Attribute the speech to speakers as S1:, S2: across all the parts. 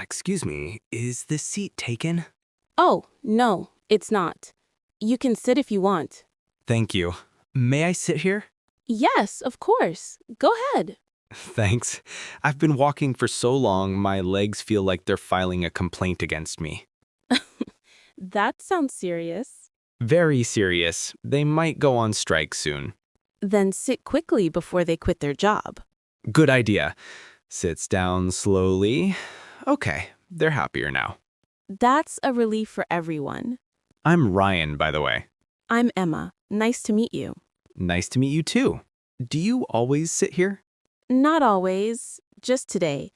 S1: Excuse me, is this seat taken?
S2: Oh, no, it's not. You can sit if you want.
S1: Thank you. May I sit here?
S2: Yes, of course. Go ahead.
S1: Thanks. I've been walking for so long, my legs feel like they're filing a complaint against me.
S2: That sounds serious.
S1: Very serious. They might go on strike soon.
S2: Then sit quickly before they quit their job.
S1: Good idea. Sits down slowly. Okay, they're happier now.
S2: That's a relief for everyone.
S1: I'm Ryan, by the way.
S2: I'm Emma. Nice to meet you.
S1: Nice to meet you too. Do you always sit here?
S2: Not always, just today.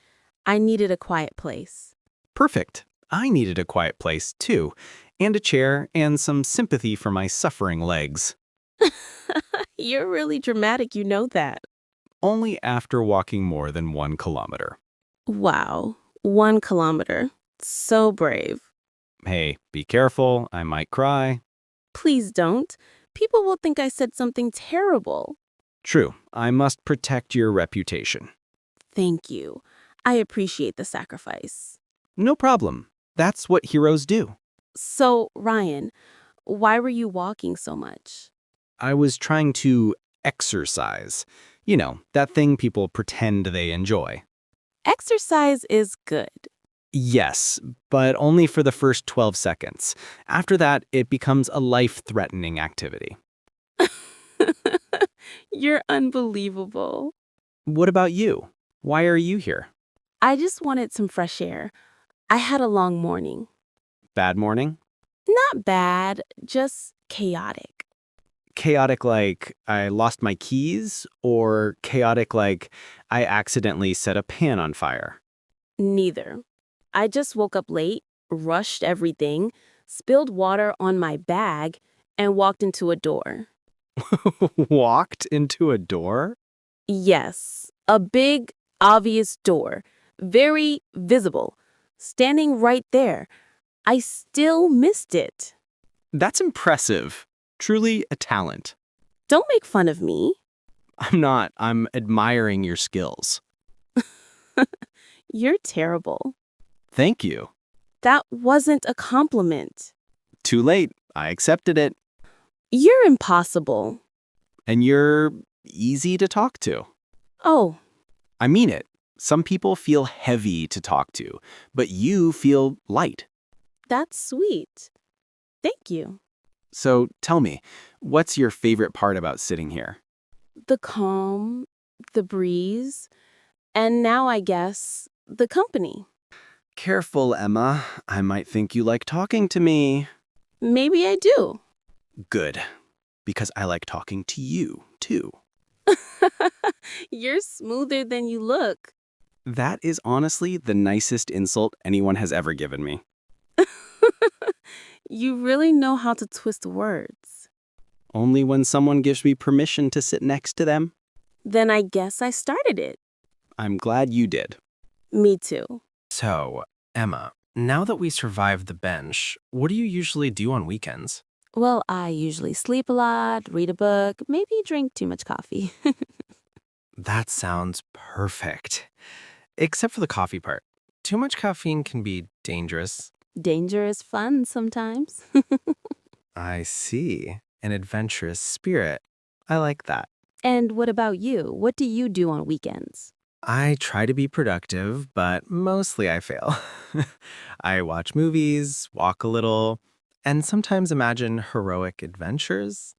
S2: I needed a quiet place.
S1: Perfect. I needed a quiet place too, and a chair and some sympathy for my suffering legs.
S2: You're really dramatic, you know that.
S1: Only after walking more than 1 kilometer.
S2: Wow, 1 kilometer. So brave.
S1: Hey, be careful, I might cry.
S2: Please don't. People will think I said something terrible.
S1: True, I must protect your reputation.
S2: Thank you. I appreciate the sacrifice.
S1: No problem. That's what heroes do.
S2: So, Ryan, why were you walking so much?
S1: I was trying to exercise. You know, that thing people pretend they enjoy.
S2: Exercise is good.
S1: Yes, but only for the first 12 seconds. After that, it becomes a life-threatening activity.
S2: You're unbelievable.
S1: What about you? Why are you here?
S2: I just wanted some fresh air. I had a long morning.
S1: Bad morning?
S2: Not bad, just chaotic.
S1: Chaotic like I lost my keys, or chaotic like I accidentally set a pan on fire?
S2: Neither. I just woke up late, rushed everything, spilled water on my bag, and walked into a door.
S1: Walked into a door?
S2: Yes, a big, obvious door, very visible, standing right there. I still missed it.
S1: That's impressive. Truly a talent.
S2: Don't make fun of me.
S1: I'm not. I'm admiring your skills.
S2: You're terrible.
S1: Thank you.
S2: That wasn't a compliment.
S1: Too late. I accepted it.
S2: You're impossible.
S1: And you're easy to talk to.
S2: Oh,
S1: I mean it. Some people feel heavy to talk to, but you feel light.
S2: that's sweet. Thank you.
S1: So tell me, what's your favorite part about sitting here?
S2: The calm, the breeze, and now I guess the company.
S1: Careful, Emma. I might think you like talking to me.
S2: Maybe I do.
S1: Good, because I like talking to you, too.
S2: You're smoother than you look.
S1: That is honestly the nicest insult anyone has ever given me.
S2: You really know how to twist words.
S1: Only when someone gives me permission to sit next to them.
S2: Then I guess I started it.
S1: I'm glad you did.
S2: Me too.
S3: So, Emma, now that we survived the bench, what do you usually do on weekends?
S2: Well, I usually sleep a lot, read a book, maybe drink too much coffee.
S3: That sounds perfect. Except for the coffee part. Too much caffeine can be dangerous.
S2: Danger is fun sometimes.
S3: I see. An adventurous spirit. I like that.
S2: And what about you? What do you do on weekends?
S3: I try to be productive, but mostly I fail. I watch movies, walk a little, and sometimes imagine heroic adventures.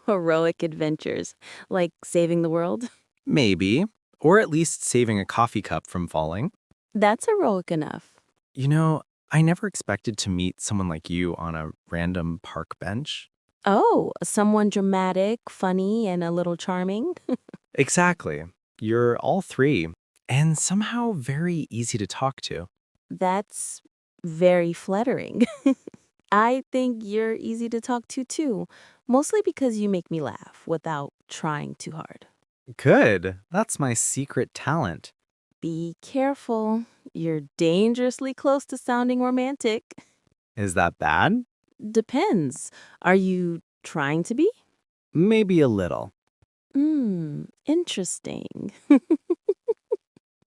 S2: Heroic adventures, like saving the world?
S3: Maybe. Or at least saving a coffee cup from falling.
S2: That's heroic enough.
S3: You know, I never expected to meet someone like you on a random park bench.
S2: Oh, someone dramatic, funny, and a little charming?
S3: Exactly. You're all three, and somehow very easy to talk to.
S2: That's very flattering. I think you're easy to talk to too, mostly because you make me laugh without trying too hard.
S3: Good. That's my secret talent.
S2: Be careful. You're dangerously close to sounding romantic.
S3: Is that bad?
S2: Depends. Are you trying to be?
S3: Maybe a little.
S2: Interesting.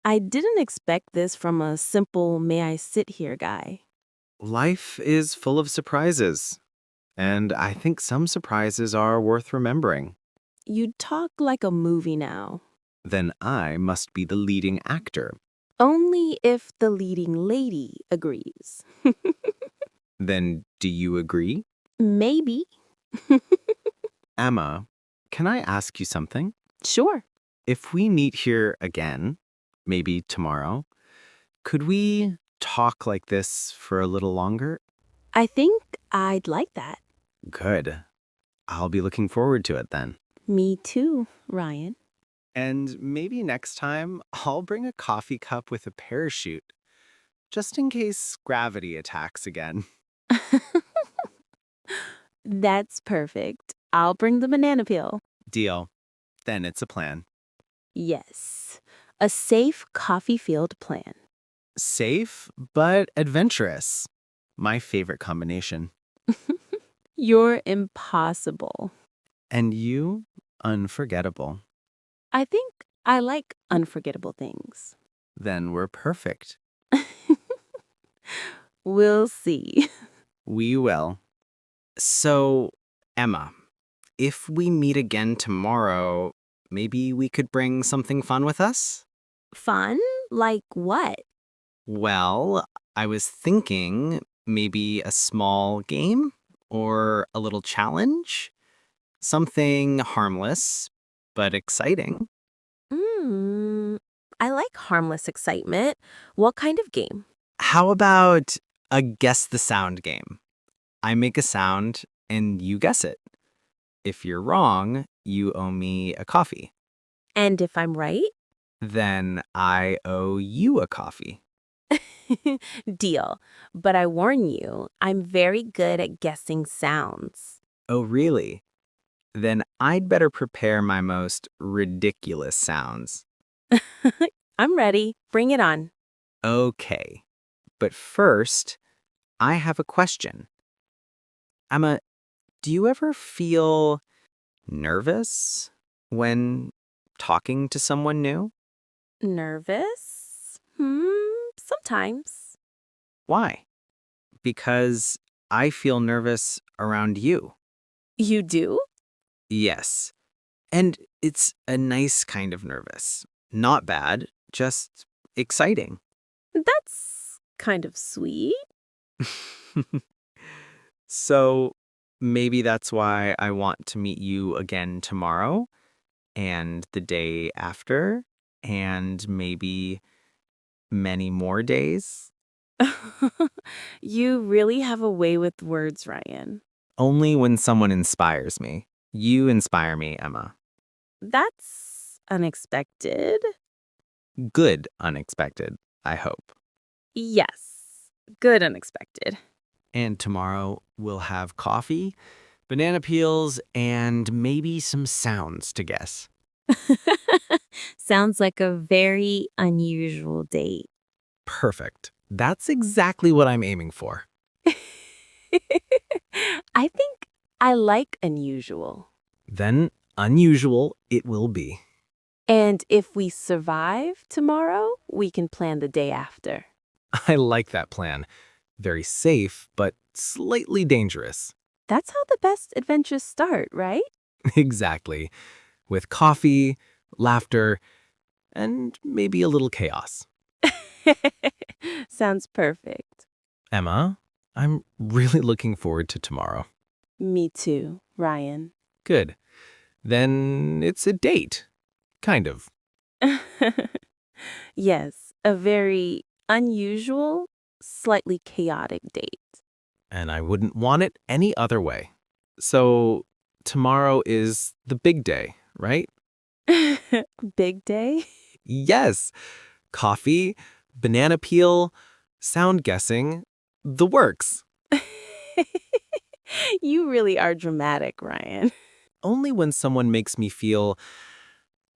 S2: I didn't expect this from a simple may I sit here guy.
S1: Life is full of surprises, and I think some surprises are worth remembering.
S2: You talk like a movie now.
S1: Then I must be the leading actor.
S2: Only if the leading lady agrees.
S1: Then do you agree?
S2: Maybe.
S1: Emma, can I ask you something?
S2: Sure.
S1: If we meet here again, maybe tomorrow, could we talk like this for a little longer?
S2: I think I'd like that.
S1: Good. I'll be looking forward to it then.
S2: Me too, Ryan.
S1: And maybe next time I'll bring a coffee cup with a parachute, just in case gravity attacks again.
S2: That's perfect. I'll bring the banana peel.
S1: Deal. Then it's a plan.
S2: Yes. A safe coffee field plan.
S1: Safe, but adventurous. My favorite combination.
S2: You're impossible.
S1: And you, unforgettable.
S2: I think I like unforgettable things.
S1: Then we're perfect.
S2: We'll see.
S1: We will. So, Emma, if we meet again tomorrow, maybe we could bring something fun with us?
S2: Fun? Like what?
S1: Well, I was thinking maybe a small game or a little challenge. Something harmless, but exciting.
S2: I like harmless excitement. What kind of game?
S1: How about a guess the sound game? I make a sound and you guess it. If you're wrong, you owe me a coffee.
S2: And if I'm right?
S1: Then I owe you a coffee.
S2: Deal. But I warn you, I'm very good at guessing sounds.
S1: Oh, really? Then I'd better prepare my most ridiculous sounds.
S2: I'm ready. Bring it on.
S1: Okay. But first, I have a question. Emma, do you ever feel nervous when talking to someone new?
S2: Nervous? Sometimes.
S1: Why? Because I feel nervous around you.
S2: You do?
S1: Yes. And it's a nice kind of nervous. Not bad, just exciting.
S2: That's kind of sweet.
S1: So maybe that's why I want to meet you again tomorrow and the day after and maybe many more days.
S2: You really have a way with words, Ryan.
S1: Only when someone inspires me. You inspire me, Emma.
S2: That's unexpected.
S1: Good unexpected, I hope.
S2: Yes. Good unexpected.
S1: And tomorrow we'll have coffee, banana peels, and maybe some sounds to guess.
S2: Sounds like a very unusual date.
S1: Perfect. That's exactly what I'm aiming for.
S2: I think I like unusual.
S1: Then unusual it will be.
S2: And if we survive tomorrow, we can plan the day after.
S1: I like that plan. Very safe, but slightly dangerous.
S2: That's how the best adventures start, right?
S1: Exactly. With coffee, laughter, and maybe a little chaos.
S2: Sounds perfect.
S1: Emma, I'm really looking forward to tomorrow.
S2: Me too, Ryan.
S1: Good. Then it's a date. Kind of.
S2: Yes, a very unusual, slightly chaotic date.
S1: And I wouldn't want it any other way. So tomorrow is the big day, right?
S2: Big day?
S1: Yes. Coffee, banana peel, sound guessing, the works.
S2: You really are dramatic, Ryan.
S1: Only when someone makes me feel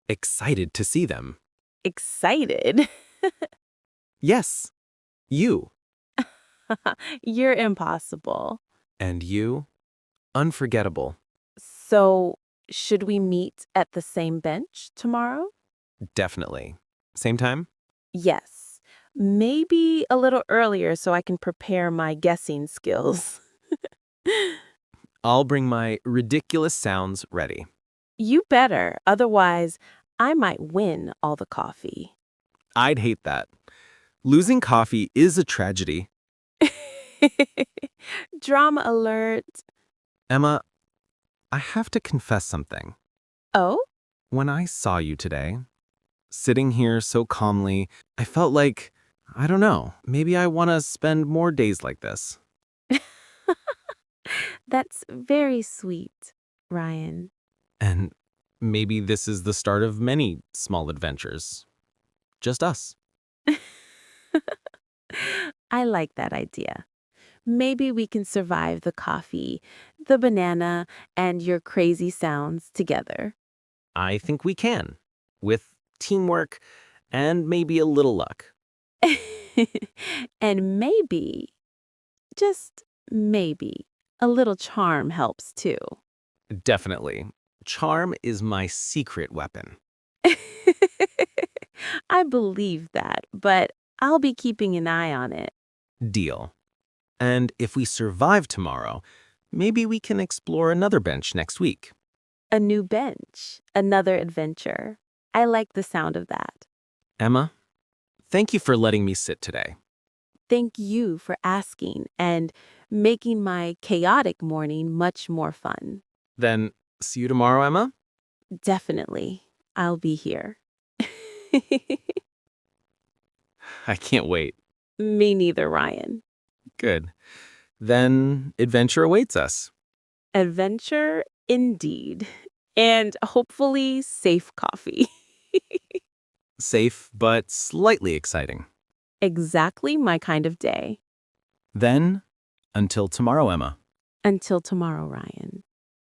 S1: excited to see them.
S2: Excited?
S1: Yes, you.
S2: You're impossible.
S1: And you, unforgettable.
S2: So, should we meet at the same bench tomorrow?
S1: Definitely. Same time?
S2: Yes. Maybe a little earlier so I can prepare my guessing skills.
S3: I'll bring my ridiculous sounds ready.
S2: You better, otherwise, I might win all the coffee.
S3: I'd hate that. Losing coffee is a tragedy.
S2: Drama alert.
S3: Emma, I have to confess something.
S2: Oh?
S3: When I saw you today, sitting here so calmly, I felt like, I don't know, maybe I want to spend more days like this.
S2: That's very sweet, Ryan.
S3: And maybe this is the start of many small adventures. Just us.
S2: I like that idea. Maybe we can survive the coffee, the banana, and your crazy sounds together.
S3: I think we can, with teamwork and maybe a little luck.
S2: And maybe, just maybe, a little charm helps too.
S3: Definitely. Charm is my secret weapon.
S2: I believe that, but I'll be keeping an eye on it.
S3: Deal. And if we survive tomorrow, maybe we can explore another bench next week.
S2: A new bench, another adventure. I like the sound of that.
S3: Emma, thank you for letting me sit today.
S2: Thank you for asking and making my chaotic morning much more fun.
S3: Then, see you tomorrow, Emma?
S2: Definitely, I'll be here.
S3: I can't wait.
S2: Me neither, Ryan.
S3: Good. Then, adventure awaits us.
S2: Adventure indeed. And hopefully safe coffee.
S3: Safe, but slightly exciting.
S2: Exactly my kind of day.
S3: Then, until tomorrow, Emma.
S2: Until tomorrow, Ryan.